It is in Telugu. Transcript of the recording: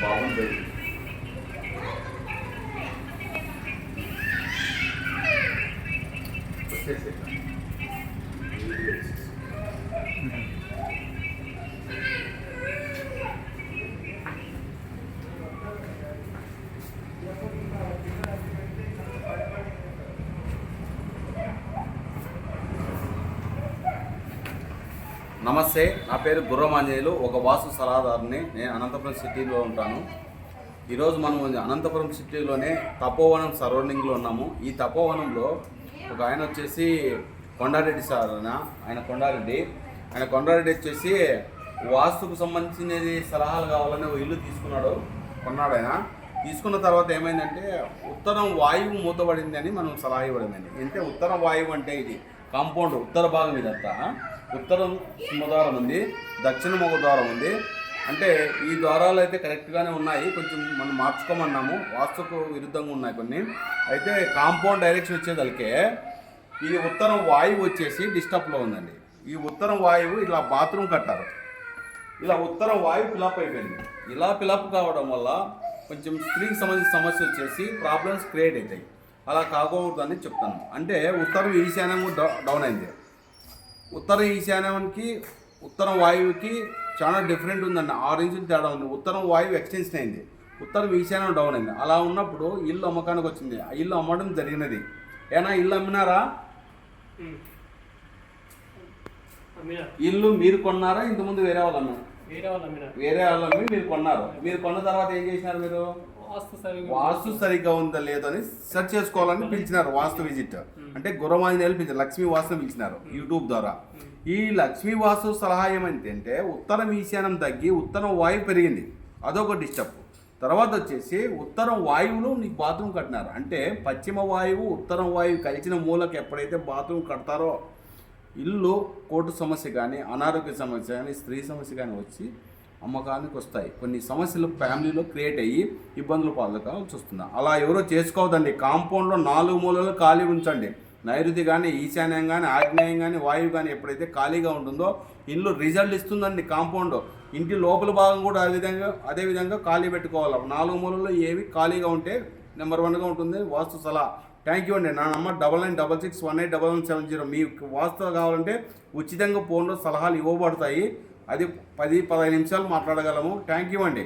బాగుంది. నమస్తే, నా పేరు గుర్రమాంజనేయులు. ఒక వాస్తు సలహాదారుని. నేను అనంతపురం సిటీలో ఉంటాను. ఈరోజు మనం అనంతపురం సిటీలోనే తపోవనం సరౌండింగ్లో ఉన్నాము. ఈ తపోవనంలో ఒక ఆయన వచ్చేసి కొండారెడ్డి సార్, ఆయన కొండారెడ్డి వచ్చేసి వాస్తుకు సంబంధించినది సలహాలు కావాలని ఒక ఇల్లు కొన్నాడు. ఆయన తీసుకున్న తర్వాత ఏమైందంటే ఉత్తరం వాయువు మూతబడింది అని మనం సలహా ఇవ్వడమైంది. అంటే ఉత్తరం వాయువు అంటే ఇది కాంపౌండ్ ఉత్తర భాగం, ఇదంతా ఉత్తరం సింహద్వారం ఉంది, దక్షిణ ముఖద్వారం ఉంది. అంటే ఈ ద్వారాలు అయితే కరెక్ట్గానే ఉన్నాయి, కొంచెం మనం మార్చుకోమన్నాము, వాస్తుకు విరుద్ధంగా ఉన్నాయి కొన్ని. అయితే కాంపౌండ్ డైరెక్షన్ వచ్చేదలికే ఈ ఉత్తరం వాయువు వచ్చేసి డిస్టర్బ్లో ఉందండి. ఈ ఉత్తరం వాయువు ఇలా బాత్రూమ్ కట్టారు, ఇలా ఉత్తరం వాయువు ఫిలప్ అయిపోయింది. ఇలా ఫిలప్ కావడం వల్ల కొంచెం స్త్రీకి సంబంధించిన సమస్య వచ్చేసి ప్రాబ్లమ్స్ క్రియేట్ అవుతాయి. అలా కాకూడదని చెప్తాను. అంటే ఉత్తరం ఈశాన్యము డౌన్ అయింది. ఉత్తరం ఈశాన్యానికి ఉత్తరం వాయువుకి చాలా డిఫరెంట్ ఉందండి, 6 ఇంచులు తేడా ఉంది. ఉత్తరం వాయువు ఎక్స్టెన్షన్ అయింది, ఉత్తరం ఈశాన్యం డౌన్ అయింది. అలా ఉన్నప్పుడు ఇల్లు అమ్మకానికి వచ్చింది. ఆ ఇల్లు అమ్మడం జరిగినది. ఏనా ఇల్లు అమ్మినారా? ఇల్లు మీరు కొన్నారా? ఇంతకుముందు వేరే వాళ్ళు అన్నారు? వేరే వాళ్ళు అమ్మి మీరు కొన్నారు. మీరు కొన్న తర్వాత ఏం చేసినారు? మీరు వాస్తు సరిగ్గా ఉందా లేదో అని సెర్చ్ చేసుకోవాలని పిలిచినారు. వాస్తు విజిట్ అంటే గుర్రమాంజనేయులు పిలిచారు, లక్ష్మీ వాస్తుని పిలిచినారు యూట్యూబ్ ద్వారా. ఈ లక్ష్మీ వాస్తు సలహా ఏమంటే ఉత్తరం ఈశాన్యం తగ్గి ఉత్తరం వాయువు పెరిగింది, అదొక డిస్టర్బ్. తర్వాత వచ్చేసి ఉత్తరం వాయువులో నీకు బాత్రూమ్ కట్టినారు. అంటే పశ్చిమ వాయువు ఉత్తరం వాయువు కలిసిన మూలకు ఎప్పుడైతే బాత్రూమ్ కడతారో ఇల్లు కోర్టు సమస్య కానీ, అనారోగ్య సమస్య కానీ, స్త్రీ సమస్య కానీ వచ్చి అమ్మకానికి వస్తాయి. కొన్ని సమస్యలు ఫ్యామిలీలో క్రియేట్ అయ్యి ఇబ్బందులు పాల్గొవాల్సి వస్తుంది. అలా ఎవరో చేసుకోవద్దండి. కాంపౌండ్లో 4 మూలలు ఖాళీ ఉంచండి. నైరుతి కానీ, ఈశాన్యం కానీ, ఆగ్నేయం కానీ, వాయువు కానీ ఎప్పుడైతే ఖాళీగా ఉంటుందో ఇల్లు రిజల్ట్ ఇస్తుందండి. కాంపౌండ్ ఇంటి లోపల భాగం కూడా అదేవిధంగా ఖాళీ పెట్టుకోవాలి. 4 మూలల్లో ఏవి ఖాళీగా ఉంటే నెంబర్ 1గా ఉంటుంది వాస్తు సలహా. థ్యాంక్ యూ అండి. నా నంబర్ 9966181170. మీకు వాస్తు కావాలంటే ఉచితంగా ఫోన్లో సలహాలు ఇవ్వబడతాయి. అది 10-15 నిమిషాలు మాట్లాడగలము. థ్యాంక్ యూ అండి.